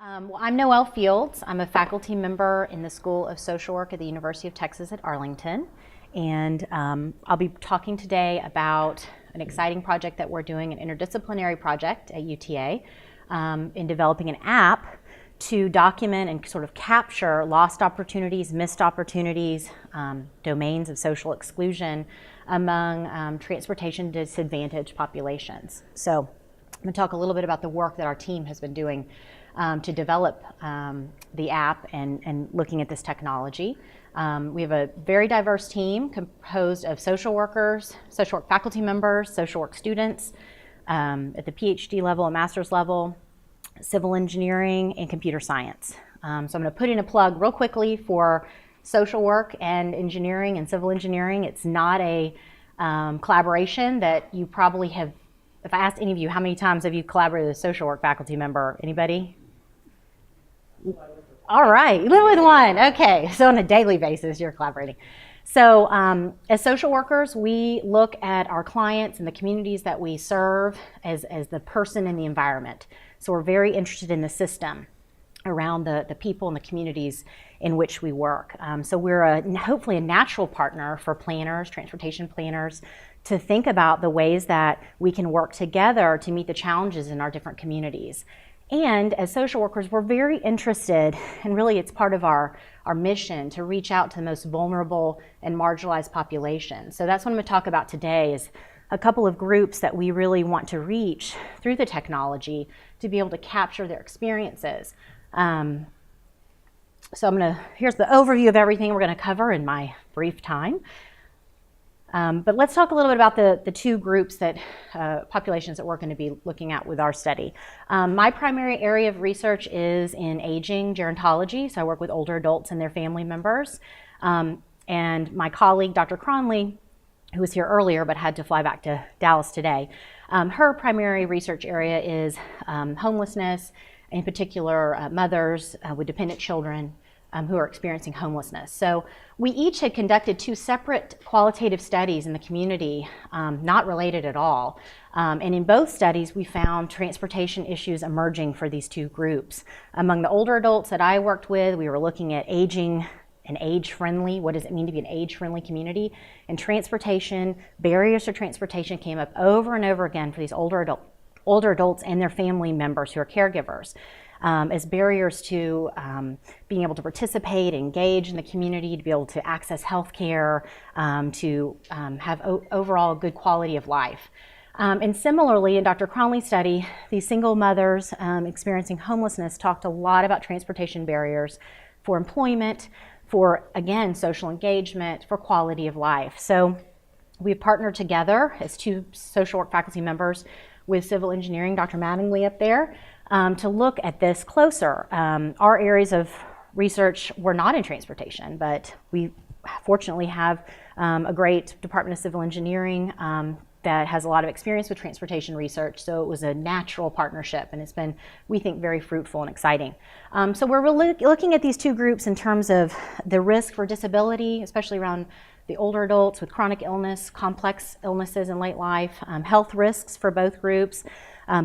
Well, I'm Noelle Fields. I'm a faculty member in the School of Social Work at the University of Texas at Arlington. And I'll be talking today about an exciting project that we're doing, an interdisciplinary project at UTA, in developing an app to document and sort of capture lost opportunities, missed opportunities, domains of social exclusion among transportation disadvantaged populations. So I'm going to talk a little bit about the work that our team has been doing to develop the app and looking at this technology. We have a very diverse team composed of social workers, social work faculty members, social work students at the PhD level and master's level, civil engineering, and computer science. So I'm going to put in a plug real quickly for social work and engineering and civil engineering. It's not a collaboration that you probably have. If I asked any of you, how many times have you collaborated with a social work faculty member? Anybody? All right, you live with one. Okay, so on a daily basis, you're collaborating. So as social workers, we look at our clients and the communities that we serve as the person in the environment. So we're very interested in the system around the people and the communities in which we work. So we're hopefully a natural partner for planners, transportation planners, to think about the ways that we can work together to meet the challenges in our different communities. And as social workers, we're very interested, and really it's part of our mission to reach out to the most vulnerable and marginalized populations. So that's what I'm going to talk about today, is a couple of groups that we really want to reach through the technology to be able to capture their experiences. So here's the overview of everything we're going to cover in my brief time. But let's talk a little bit about the two groups that populations that we're going to be looking at with our study. My primary area of research is in aging gerontology, so I work with older adults and their family members. And my colleague, Dr. Cronley, who was here earlier but had to fly back to Dallas today, her primary research area is homelessness, in particular mothers with dependent children who are experiencing homelessness. So we each had conducted two separate qualitative studies in the community, not related at all. And in both studies, we found transportation issues emerging for these two groups. Among the older adults that I worked with, we were looking at aging and age-friendly. What does it mean to be an age-friendly community? And transportation, barriers to transportation came up over and over again for these older adults and their family members who are caregivers. As barriers to being able to participate, engage in the community, to be able to access health care, to have overall good quality of life. And similarly, in Dr. Cronley's study, these single mothers experiencing homelessness talked a lot about transportation barriers for employment, for, again, social engagement, for quality of life. So we've partnered together as two social work faculty members with civil engineering, Dr. Mattingly up there, to look at this closer. Our areas of research were not in transportation, but we fortunately have a great Department of Civil Engineering that has a lot of experience with transportation research, so it was a natural partnership, and it's been, we think, very fruitful and exciting. So we're really looking at these two groups in terms of the risk for disability, especially around the older adults with chronic illness, complex illnesses in late life, health risks for both groups.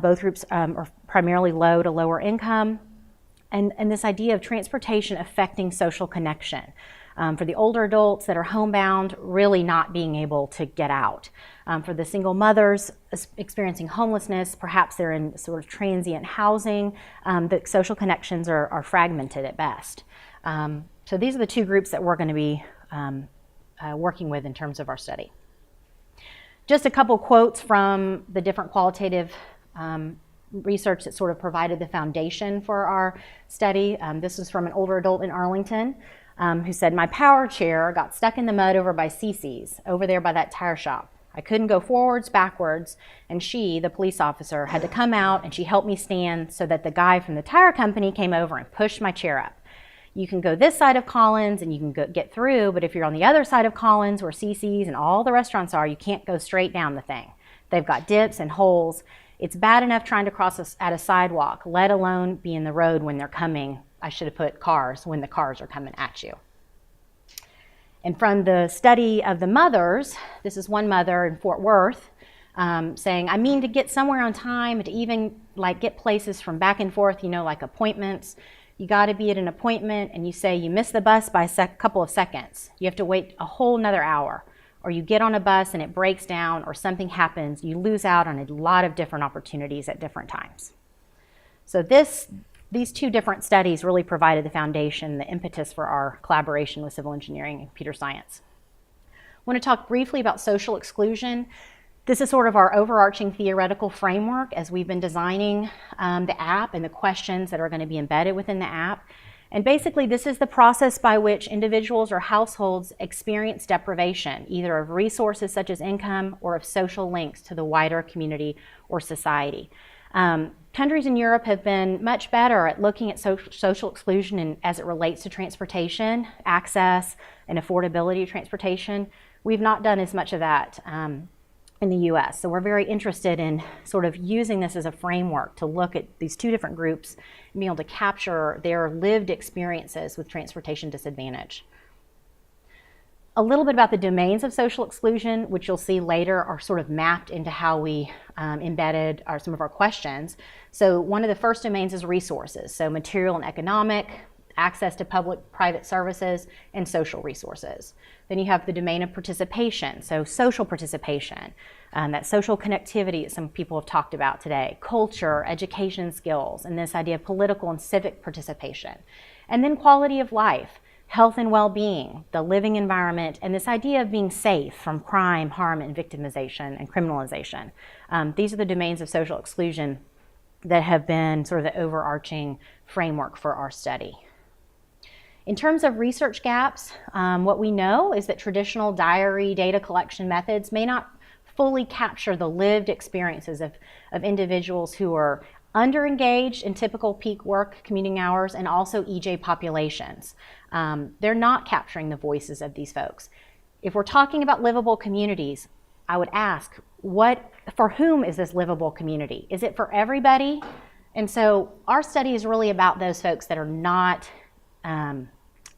Both groups are primarily low to lower income, and this idea of transportation affecting social connection. For the older adults that are homebound, really not being able to get out. For the single mothers experiencing homelessness, perhaps they're in sort of transient housing, the social connections are fragmented at best. So these are the two groups that we're going to be working with in terms of our study. Just a couple quotes from the different qualitative research that sort of provided the foundation for our study. This is from an older adult in Arlington who said, "My power chair got stuck in the mud over by Cece's, over there by that tire shop. I couldn't go forwards, backwards, and she, the police officer, had to come out and she helped me stand so that the guy from the tire company came over and pushed my chair up. You can go this side of Collins and you can get through, but if you're on the other side of Collins where Cece's and all the restaurants are, you can't go straight down the thing. They've got dips and holes. It's bad enough trying to cross at a sidewalk, let alone be in the road when they're coming. I should have put cars when the cars are coming at you." And from the study of the mothers, this is one mother in Fort Worth saying, I mean to get somewhere on time, to even like get places from back and forth, you know, like appointments. You got to be at an appointment and you say you miss the bus by a couple of seconds. You have to wait a whole nother hour. Or you get on a bus and it breaks down or something happens. You lose out on a lot of different opportunities at different times. So these two different studies really provided the foundation, the impetus for our collaboration with civil engineering and computer science. I want to talk briefly about social exclusion. This is sort of our overarching theoretical framework as we've been designing the app and the questions that are going to be embedded within the app. And basically, this is the process by which individuals or households experience deprivation, either of resources such as income or of social links to the wider community or society. Countries in Europe have been much better at looking at social exclusion as it relates to transportation, access, and affordability of transportation. We've not done as much of that in the US. So we're very interested in sort of using this as a framework to look at these two different groups and be able to capture their lived experiences with transportation disadvantage. A little bit about the domains of social exclusion, which you'll see later are sort of mapped into how we embedded some of our questions. So one of the first domains is resources, so material and economic, access to public-private services, and social resources. Then you have the domain of participation, so social participation, that social connectivity that some people have talked about today, culture, education skills, and this idea of political and civic participation. And then quality of life, health and well-being, the living environment, and this idea of being safe from crime, harm, and victimization and criminalization. These are the domains of social exclusion that have been sort of the overarching framework for our study. In terms of research gaps, what we know is that traditional diary data collection methods may not fully capture the lived experiences of individuals who are underengaged in typical peak work commuting hours and also EJ populations. They're not capturing the voices of these folks. If we're talking about livable communities, I would ask, for whom is this livable community? Is it for everybody? And so our study is really about those folks that are not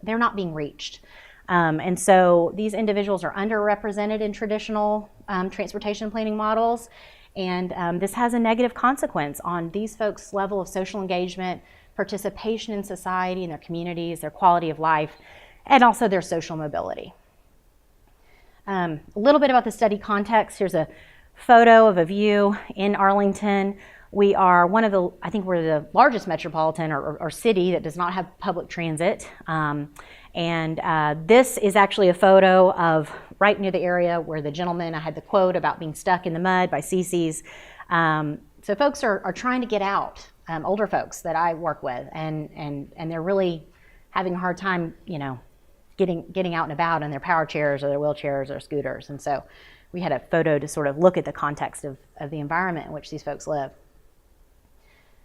they're not being reached. And so these individuals are underrepresented in traditional transportation planning models, and this has a negative consequence on these folks' level of social engagement, participation in society, in their communities, their quality of life, and also their social mobility. A little bit about the study context. Here's a photo of a view in Arlington. We are I think we're the largest metropolitan or city that does not have public transit. This is actually a photo of right near the area where the gentleman, I had the quote about being stuck in the mud by Cece's. So folks are trying to get out, older folks that I work with, and they're really having a hard time, you know, getting out and about in their power chairs or their wheelchairs or scooters. And so we had a photo to sort of look at the context of the environment in which these folks live.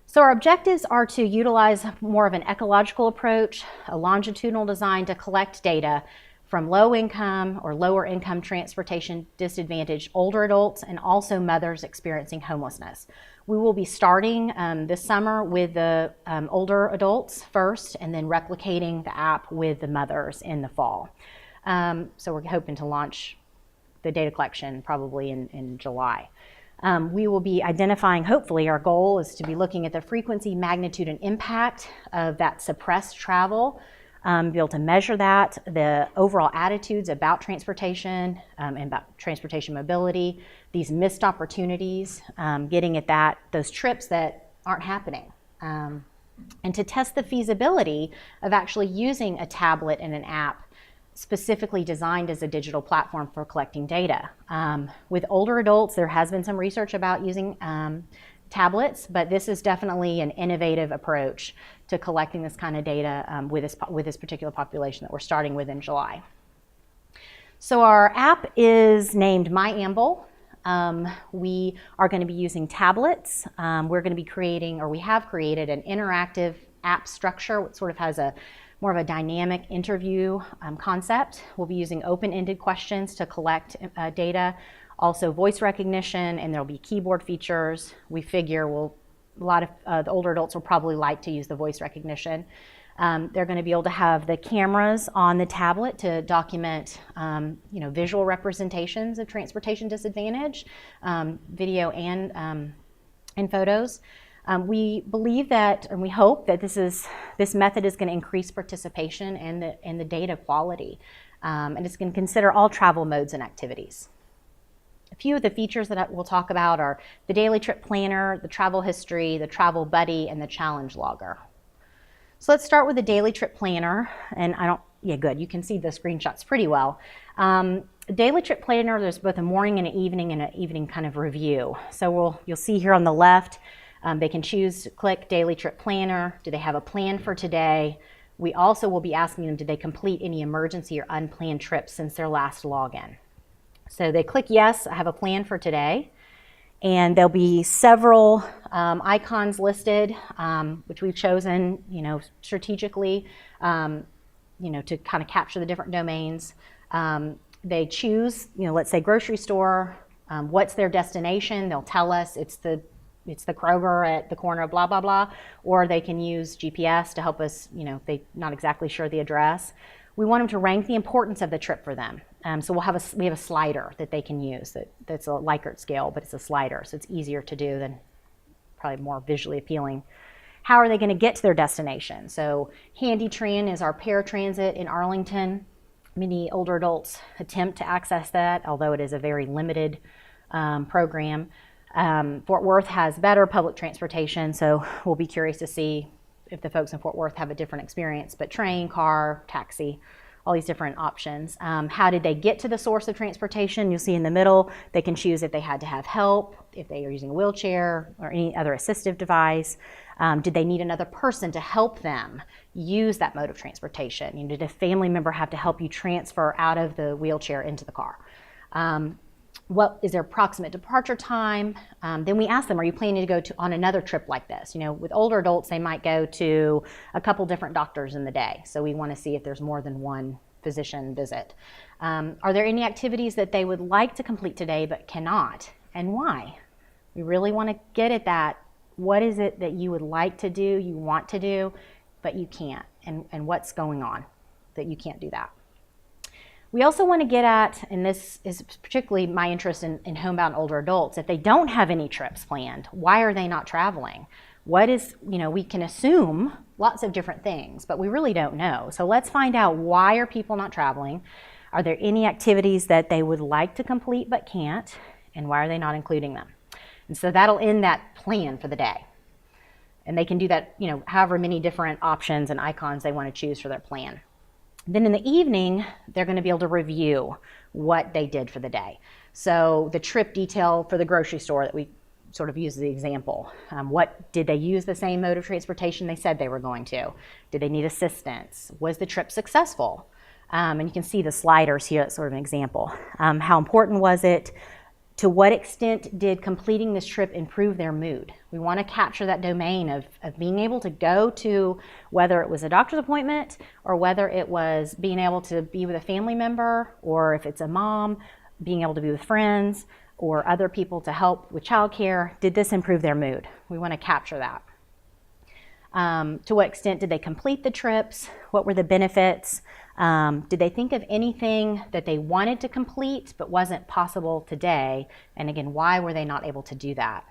So our objectives are to utilize more of an ecological approach, a longitudinal design to collect data from low income or lower income transportation disadvantaged older adults and also mothers experiencing homelessness. We will be starting this summer with the older adults first and then replicating the app with the mothers in the fall. So we're hoping to launch the data collection probably in July. We will be identifying, hopefully our goal is to be looking at the frequency, magnitude, and impact of that suppressed travel, be able to measure that, the overall attitudes about transportation and about transportation mobility, these missed opportunities, getting at those trips that aren't happening, and to test the feasibility of actually using a tablet and an app specifically designed as a digital platform for collecting data. With older adults, there has been some research about using tablets, but this is definitely an innovative approach to collecting this kind of data with this particular population that we're starting with in July. So our app is named MyAmble. We are going to be using tablets. We're going to be creating, or we have created, an interactive app structure, which sort of has more of a dynamic interview concept. We'll be using open-ended questions to collect data, also voice recognition, and there'll be keyboard features. We figure a lot of the older adults will probably like to use the voice recognition. They're going to be able to have the cameras on the tablet to document, visual representations of transportation disadvantage, video and photos. We believe that, and we hope that this method is going to increase participation and the data quality, and it's going to consider all travel modes and activities. A few of the features that we'll talk about are the daily trip planner, the travel history, the travel buddy, and the challenge logger. So let's start with the daily trip planner, and good, you can see the screenshots pretty well. Daily trip planner, there's both a morning and an evening kind of review. So you'll see here on the left, they can choose to click daily trip planner. Do they have a plan for today? We also will be asking them, did they complete any emergency or unplanned trips since their last login? So they click yes, I have a plan for today. And there'll be several icons listed, which we've chosen, strategically, to kind of capture the different domains. They choose, let's say grocery store. What's their destination? They'll tell us it's the Kroger at the corner of blah blah blah, or they can use GPS to help us. If they're not exactly sure the address. We want them to rank the importance of the trip for them. So we have a slider that they can use that's a Likert scale, but it's a slider, so it's easier to do than probably more visually appealing. How are they going to get to their destination? So HandyTran is our paratransit in Arlington. Many older adults attempt to access that, although it is a very limited program. Fort Worth has better public transportation, so we'll be curious to see if the folks in Fort Worth have a different experience, but train, car, taxi, all these different options. How did they get to the source of transportation? You'll see in the middle, they can choose if they had to have help, if they are using a wheelchair or any other assistive device. Did they need another person to help them use that mode of transportation? Did a family member have to help you transfer out of the wheelchair into the car? What is their approximate departure time? Then we ask them, are you planning to go on another trip like this? With older adults, they might go to a couple different doctors in the day. So we want to see if there's more than one physician visit. Are there any activities that they would like to complete today but cannot, and why? We really want to get at that. What is it that you would like to do, you want to do, but you can't, and what's going on that you can't do that? We also want to get at, and this is particularly my interest in homebound older adults, if they don't have any trips planned, why are they not traveling? We can assume lots of different things, but we really don't know. So let's find out, why are people not traveling? Are there any activities that they would like to complete but can't? And why are they not including them? And so that'll end that plan for the day. And they can do that, however many different options and icons they want to choose for their plan. Then in the evening, they're going to be able to review what they did for the day. So the trip detail for the grocery store that we sort of use as the example. What did they use the same mode of transportation they said they were going to? Did they need assistance? Was the trip successful? And you can see the sliders here, that's sort of an example. How important was it? To what extent did completing this trip improve their mood? We want to capture that domain of being able to go to, whether it was a doctor's appointment or whether it was being able to be with a family member, or if it's a mom, being able to be with friends or other people to help with childcare. Did this improve their mood? We want to capture that. To what extent did they complete the trips? What were the benefits? Did they think of anything that they wanted to complete but wasn't possible today? And again, why were they not able to do that?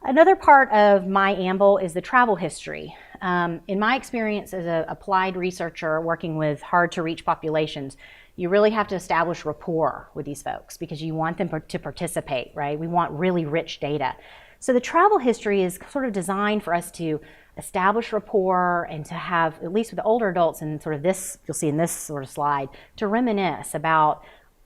Another part of my amble is the travel history. In my experience as an applied researcher working with hard-to-reach populations, you really have to establish rapport with these folks because you want them to participate, right? We want really rich data. So the travel history is sort of designed for us to establish rapport and to have, at least with the older adults, and sort of this, you'll see in this sort of slide, to reminisce about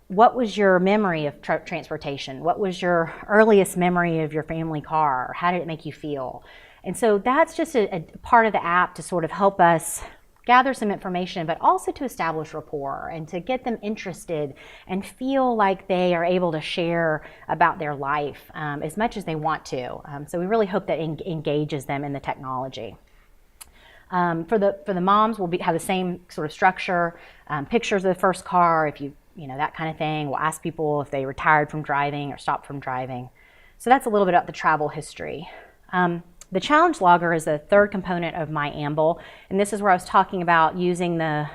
what was your memory of transportation? What was your earliest memory of your family car? How did it make you feel? And so that's just a part of the app to sort of help us gather some information, but also to establish rapport and to get them interested and feel like they are able to share about their life as much as they want to. So we really hope that engages them in the technology. For the moms, we'll have the same sort of structure, pictures of the first car, if you know, that kind of thing. We'll ask people if they retired from driving or stopped from driving. So that's a little bit about the travel history. The challenge logger is the third component of my AMBLE, and this is where I was talking about using the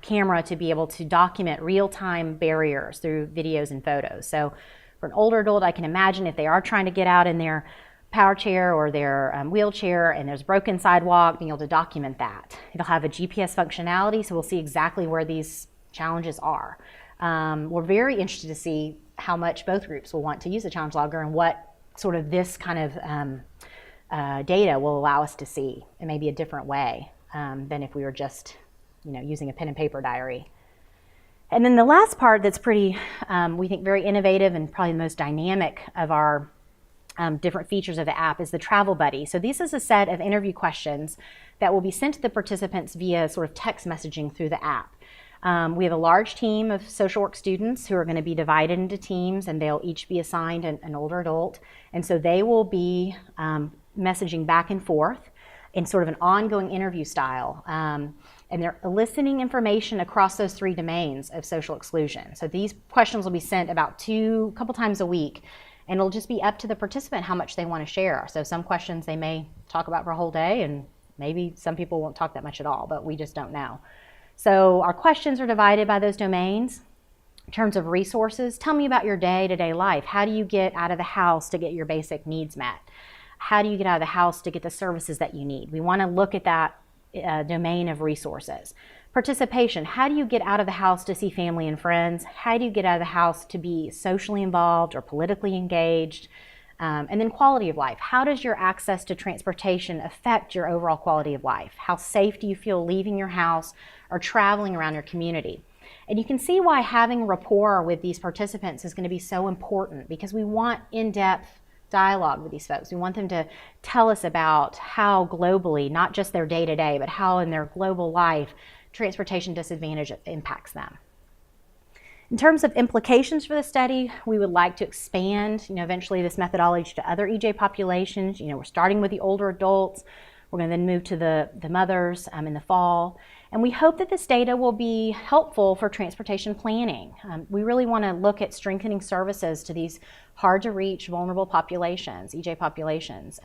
camera to be able to document real-time barriers through videos and photos. So for an older adult, I can imagine if they are trying to get out in their power chair or their wheelchair and there's a broken sidewalk, being able to document that. It'll have a GPS functionality, so we'll see exactly where these challenges are. We're very interested to see how much both groups will want to use the challenge logger and what sort of this kind of data will allow us to see in maybe a different way than if we were just, using a pen and paper diary. And then the last part that's pretty, we think, very innovative and probably the most dynamic of our different features of the app is the Travel Buddy. So this is a set of interview questions that will be sent to the participants via sort of text messaging through the app. We have a large team of social work students who are going to be divided into teams, and they'll each be assigned an older adult. And so they will be messaging back and forth in sort of an ongoing interview style. And they're eliciting information across those three domains of social exclusion. So these questions will be sent about a couple times a week, and it'll just be up to the participant how much they want to share. So some questions they may talk about for a whole day, and maybe some people won't talk that much at all, but we just don't know. So our questions are divided by those domains. In terms of resources, tell me about your day-to-day life. How do you get out of the house to get your basic needs met? How do you get out of the house to get the services that you need? We want to look at that domain of resources. Participation, how do you get out of the house to see family and friends? How do you get out of the house to be socially involved or politically engaged? And then quality of life. How does your access to transportation affect your overall quality of life? How safe do you feel leaving your house or traveling around your community? And you can see why having rapport with these participants is going to be so important, because we want in-depth dialogue with these folks. We want them to tell us about how globally, not just their day-to-day, but how in their global life, transportation disadvantage impacts them. In terms of implications for the study, we would like to expand, eventually this methodology to other EJ populations. We're starting with the older adults. We're going to then move to the mothers in the fall. And we hope that this data will be helpful for transportation planning. We really want to look at strengthening services to these hard-to-reach, vulnerable populations, EJ populations,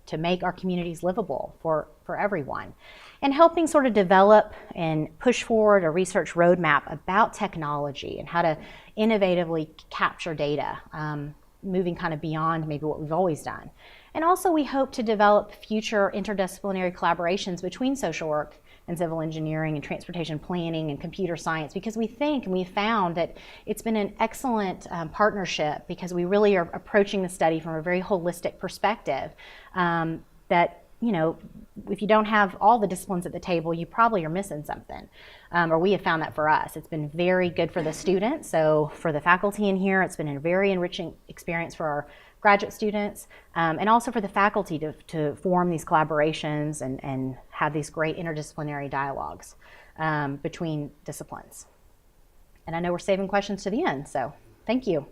to make our communities livable for everyone. And helping sort of develop and push forward a research roadmap about technology and how to innovatively capture data, moving kind of beyond maybe what we've always done. And also we hope to develop future interdisciplinary collaborations between social work and civil engineering and transportation planning and computer science, because we think and we found that it's been an excellent partnership, because we really are approaching the study from a very holistic perspective that, if you don't have all the disciplines at the table, you probably are missing something, or we have found that for us. It's been very good for the students. So for the faculty in here, it's been a very enriching experience for our graduate students, and also for the faculty to form these collaborations and have these great interdisciplinary dialogues between disciplines. And I know we're saving questions to the end, so thank you.